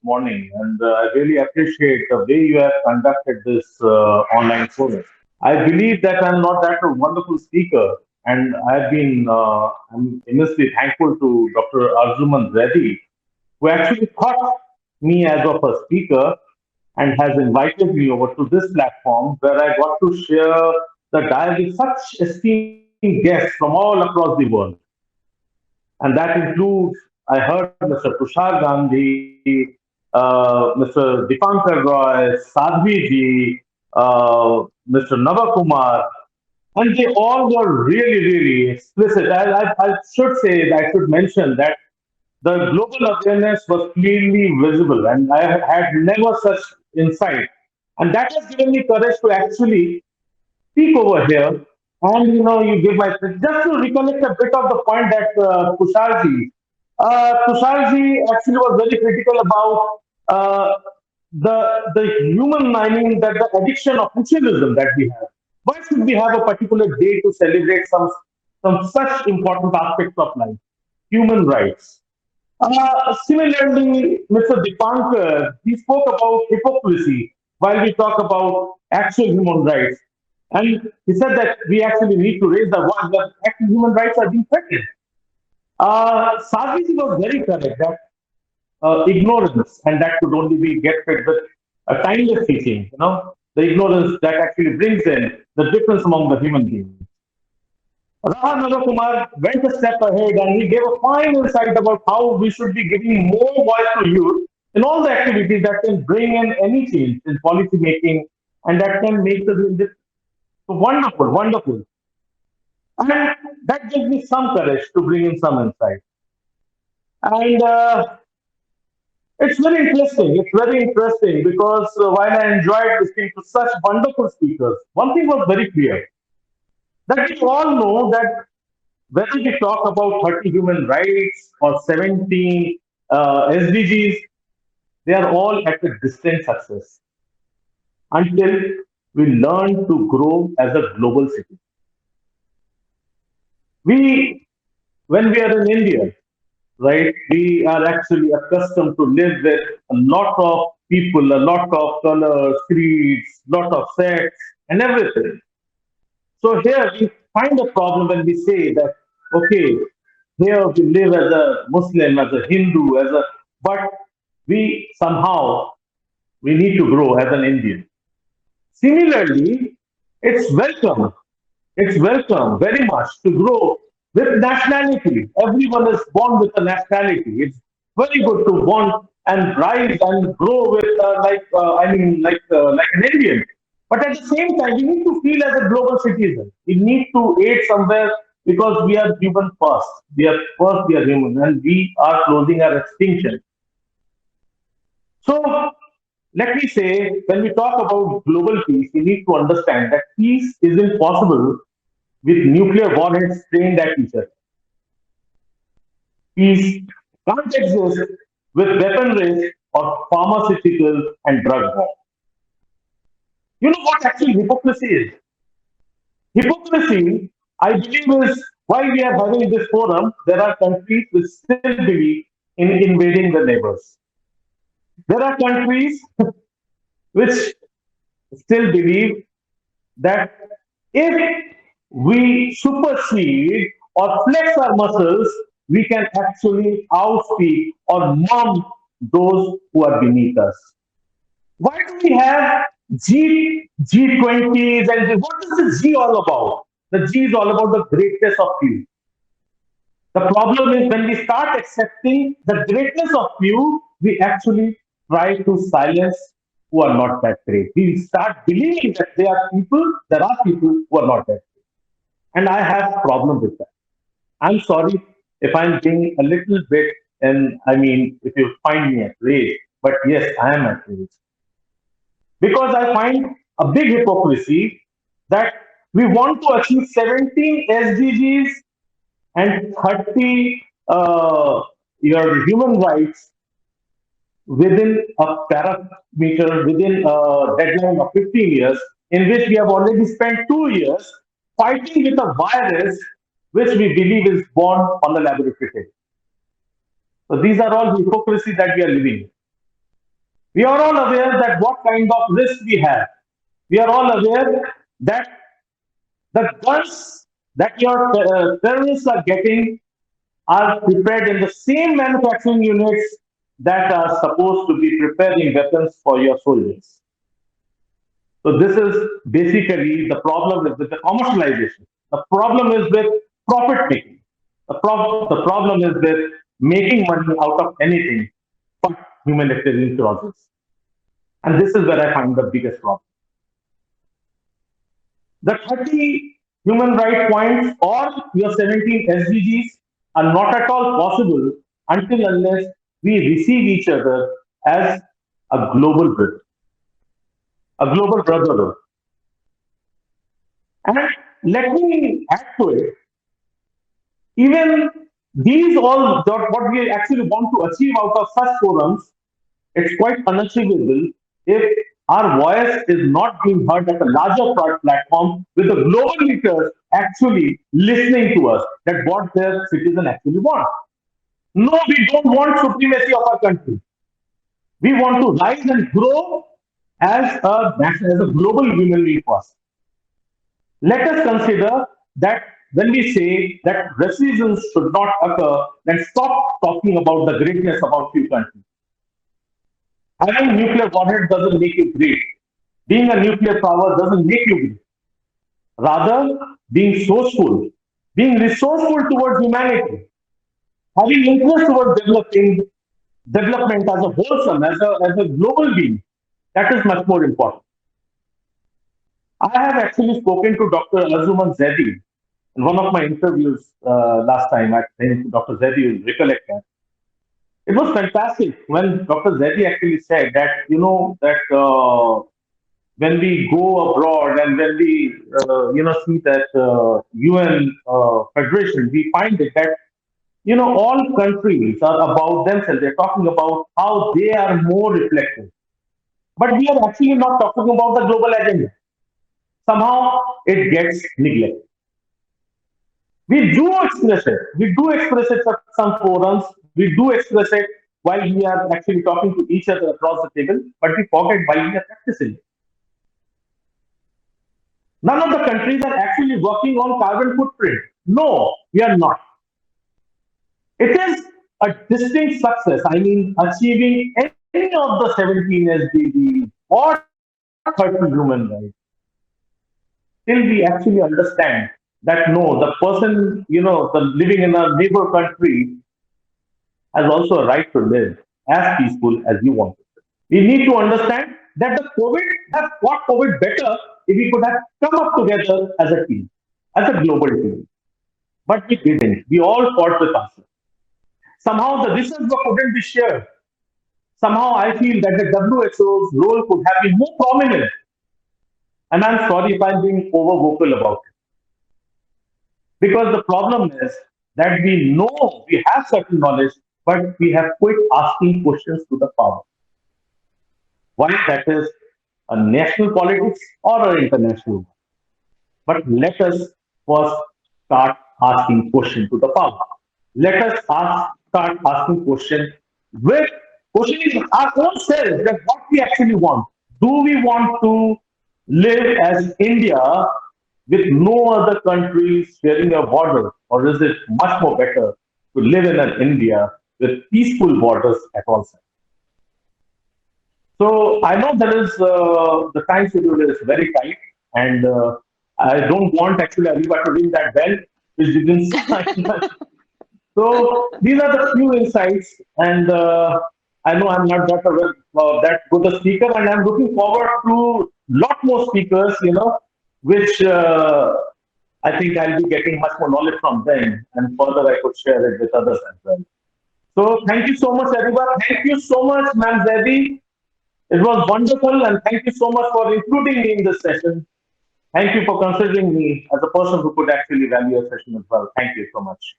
morning, and I really appreciate the way you have conducted this online forum. I believe that I'm not that a wonderful speaker, and I'm immensely thankful to Dr. Arjuman Reddy, who actually thought me as of a speaker and has invited me over to this platform where I got to share the dialogue with such esteemed guests from all across the world. And that includes, I heard Mr. Tushar Gandhi, Mr. Dipankar Roy, Sadhvi ji, Mr. Navakumar, and they all were really, really explicit. I should say, I should mention that the global awareness was clearly visible, and I had never such insight. And that has given me courage to actually speak over here. And you give my just to recollect a bit of the point that Tusharji actually was very critical about the human, I mean, that the addiction of ritualism that we have. Why should we have a particular day to celebrate some such important aspects of life, human rights? Similarly, Mr. Dipankar, he spoke about hypocrisy while we talk about actual human rights. And he said that we actually need to raise the voice that actual human rights are being threatened. Saviji was very correct that ignorance, and that could only be get rid with a timeless teaching, the ignorance that actually brings in the difference among the human beings. Raha Kumar went a step ahead and he gave a fine insight about how we should be giving more voice to youth in all the activities that can bring in any change in policy making and that can make the wonderful, wonderful. And that gives me some courage to bring in some insight. And it's very interesting. It's very interesting because while I enjoyed listening to such wonderful speakers, one thing was very clear that we all know that whether we talk about 30 human rights or 17 SDGs, they are all at a distant success until we learn to grow as a global city. We, when we are in India, right, we are actually accustomed to live with a lot of people, a lot of colors, creeds, lot of sects, and everything. So here we find a problem when we say that, okay, here we live as a Muslim, as a Hindu, but we somehow we need to grow as an Indian. Similarly, it's welcome. It's welcome very much to grow with nationality. Everyone is born with a nationality. It's very good to want and rise and grow with, like an Indian. But at the same time, we need to feel as a global citizen. We need to aid somewhere because we are human first. We are human, and we are closing our extinction. So let me say, when we talk about global peace, we need to understand that peace isn't possible with nuclear warheads trained at each other. Peace can't exist with weaponry or pharmaceutical and drug war. You know what actually hypocrisy is? Hypocrisy, I believe, is why we are having this forum. There are countries which still believe in invading the neighbors. There are countries which still believe that if we supersede or flex our muscles, we can actually outspeak or mom those who are beneath us. Why do we have G20s and what is the G all about? The G is all about the greatness of few. The problem is when we start accepting the greatness of few, we actually try to silence who are not that great. We start believing that there are people who are not that great. And I have problem with that. I'm sorry if I'm being a little bit, and I mean, if you find me at rage, but yes, I am at rage. Because I find a big hypocrisy that we want to achieve 17 SDGs and 30 your human rights within a parameter, within a deadline of 15 years, in which we have already spent 2 years fighting with a virus which we believe is born on the laboratory table. So these are all hypocrisy that we are living in. We are all aware that what kind of risk we have. We are all aware that the guns that your terrorists are getting are prepared in the same manufacturing units that are supposed to be preparing weapons for your soldiers. So this is basically the problem is with the commercialization. The problem is with profit making. The problem is with making money out of anything but humanitarian causes. And this is where I find the biggest problem. The 30 human right points or your 17 SDGs are not at all possible until unless we receive each other as a global brother, a global brotherhood. And let me add to it, even these all what we actually want to achieve out of such forums, it's quite unachievable if our voice is not being heard at a larger platform with the global leaders actually listening to us that what their citizen actually want. No, we don't want supremacy of our country. We want to rise and grow as a global human being first. Let us consider that when we say that racism should not occur, then stop talking about the greatness about few countries. Having nuclear warhead doesn't make you great. Being a nuclear power doesn't make you great. Rather, being being resourceful towards humanity, having interest towards development as a wholesome, as a global being, that is much more important. I have actually spoken to Dr. Azuman Zedi in one of my interviews last time. I think Dr. Zedi will recollect that. It was fantastic when Dr. Zedi actually said that, that when we go abroad and when we, see that UN Federation, we find it that, all countries are about themselves. They're talking about how they are more reflective. But we are actually not talking about the global agenda. Somehow it gets neglected. We do express it. We do express it at some forums. We do express it while we are actually talking to each other across the table, but we forget while we are practicing it. None of the countries are actually working on carbon footprint. No, we are not. It is a distinct success. I mean, achieving any of the 17 SDGs or 30 human rights till we actually understand that no, the person, the living in a neighbor country has also a right to live as peaceful as you want it. We need to understand that the COVID has fought COVID better if we could have come up together as a team, as a global team. But we didn't. We all fought with us. Somehow the research work couldn't be shared. Somehow I feel that the WHO's role could have been more prominent. And I'm sorry if I'm being over vocal about it. Because the problem is that we know we have certain knowledge, but we have quit asking questions to the power. Why that is a national politics or an international one. But let us first start asking questions to the power. Let us start asking questions with questioning our own selves that what we actually want. Do we want to live as India with no other countries sharing a border, or is it much more better to live in an India with peaceful borders at all times? So I know there is the time schedule is very tight, and I don't want actually Ariba to ring that bell, which didn't sign. So these are the few insights, and I know I'm not that good a speaker, and I'm looking forward to lot more speakers, which I think I'll be getting much more knowledge from them, and further I could share it with others as well. So thank you so much, everyone. Thank you so much, Ma'am Devi. It was wonderful, and thank you so much for including me in this session. Thank you for considering me as a person who could actually value a session as well. Thank you so much.